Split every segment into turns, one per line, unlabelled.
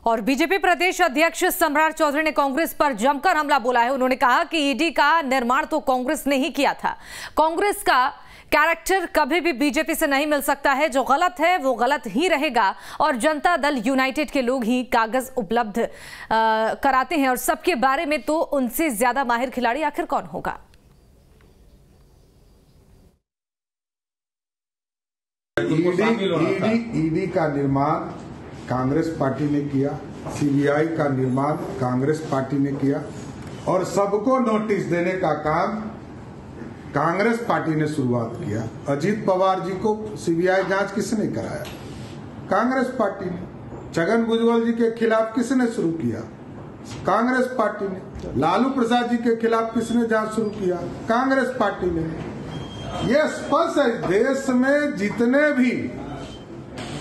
और बीजेपी प्रदेश अध्यक्ष सम्राट चौधरी ने कांग्रेस पर जमकर हमला बोला है। उन्होंने कहा कि ईडी का निर्माण तो कांग्रेस ने ही किया था। कांग्रेस का कैरेक्टर कभी भी बीजेपी से नहीं मिल सकता है। जो गलत है वो गलत ही रहेगा और जनता दल यूनाइटेड के लोग ही कागज उपलब्ध कराते हैं और सबके बारे में तो उनसे ज्यादा माहिर खिलाड़ी आखिर कौन होगा।
ईडी का निर्माण कांग्रेस पार्टी ने किया, सीबीआई का निर्माण कांग्रेस पार्टी ने किया और सबको नोटिस देने का काम कांग्रेस पार्टी ने शुरुआत किया। अजीत पवार जी को सीबीआई जांच किसने कराया? कांग्रेस पार्टी ने। छगन भुजबल जी के खिलाफ किसने शुरू किया? कांग्रेस पार्टी ने। लालू प्रसाद जी के खिलाफ किसने जांच शुरू किया? कांग्रेस पार्टी ने। यह स्पष्ट है, देश में जितने भी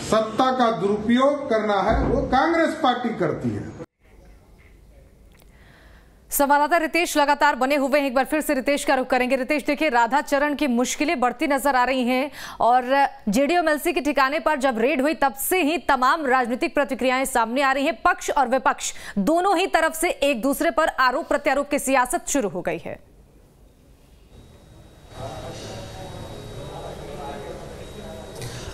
सत्ता का दुरुपयोग करना है वो कांग्रेस पार्टी करती है।
संवाददाता रितेश लगातार बने हुए हैं। एक बार फिर से रितेश का रुख करेंगे। रितेश, देखिए, राधाचरण की मुश्किलें बढ़ती नजर आ रही हैं और जेडीयू-एमएलसी के ठिकाने पर जब रेड हुई तब से ही तमाम राजनीतिक प्रतिक्रियाएं सामने आ रही हैं। पक्ष और विपक्ष दोनों ही तरफ से एक दूसरे पर आरोप प्रत्यारोप की सियासत शुरू हो गई है।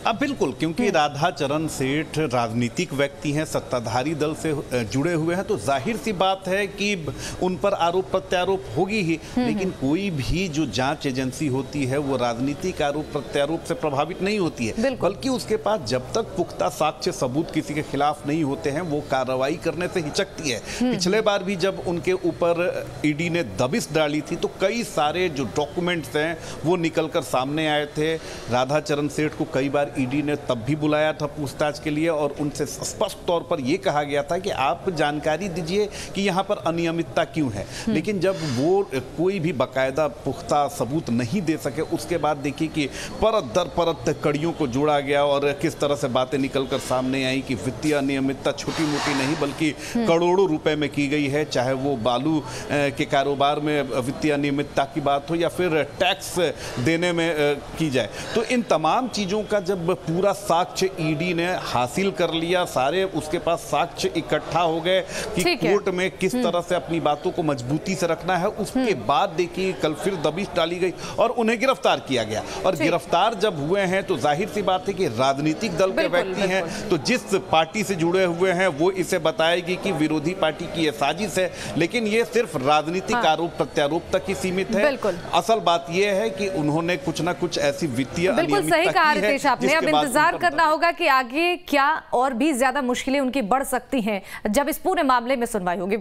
अब बिल्कुल, क्योंकि राधाचरण सेठ राजनीतिक व्यक्ति हैं, सत्ताधारी दल से जुड़े हुए हैं, तो जाहिर सी बात है कि उन पर आरोप प्रत्यारोप होगी ही। लेकिन कोई भी जो जांच एजेंसी होती है वो राजनीतिक आरोप प्रत्यारोप से प्रभावित नहीं होती है, बल्कि उसके पास जब तक पुख्ता साक्ष्य सबूत किसी के खिलाफ नहीं होते हैं वो कार्रवाई करने से हिचकती है। पिछले बार भी जब उनके ऊपर ईडी ने दबिश डाली थी तो कई सारे जो डॉक्यूमेंट्स हैं वो निकलकर सामने आए थे। राधाचरण सेठ को कई बार ईडी ने तब भी बुलाया था पूछताछ के लिए और उनसे स्पष्ट तौर पर यह कहा गया था कि आप जानकारी दीजिए कि यहाँ पर अनियमितता क्यों है। लेकिन जब वो कोई भी बाकायदा पुख्ता सबूत नहीं दे सके उसके बाद देखिए कि परत दर परत कड़ियों को जोड़ा गया और किस तरह से बातें निकलकर सामने आई कि वित्तीय अनियमितता छोटी मोटी नहीं बल्कि करोड़ों रुपए में की गई है। चाहे वो बालू के कारोबार में वित्तीय अनियमितता की बात हो या फिर टैक्स देने में की जाए, तो इन तमाम चीज़ों का जब पूरा साक्ष्य ईडी ने हासिल कर लिया, सारे उसके पास साक्ष्य इकट्ठा हो गए कि कोर्ट में किस तरह से अपनी बातों को मजबूती से रखना है, उसके बाद देखिए कल फिर दबिश डाली गई और उन्हें गिरफ्तार किया गया। और गिरफ्तार जब हुए हैं तो जाहिर सी बात है कि राजनीतिक दल के व्यक्ति हैं तो जिस पार्टी से जुड़े हुए हैं वो इसे बताएगी कि विरोधी पार्टी की यह साजिश है, लेकिन ये सिर्फ राजनीतिक आरोप प्रत्यारोप तक ही सीमित है। असल बात यह है कि उन्होंने कुछ ना कुछ ऐसी वित्तीय अनियमितता की है।
अब इंतजार करना होगा कि आगे क्या और भी ज्यादा मुश्किलें उनकी बढ़ सकती हैं जब इस पूरे मामले में सुनवाई होगी।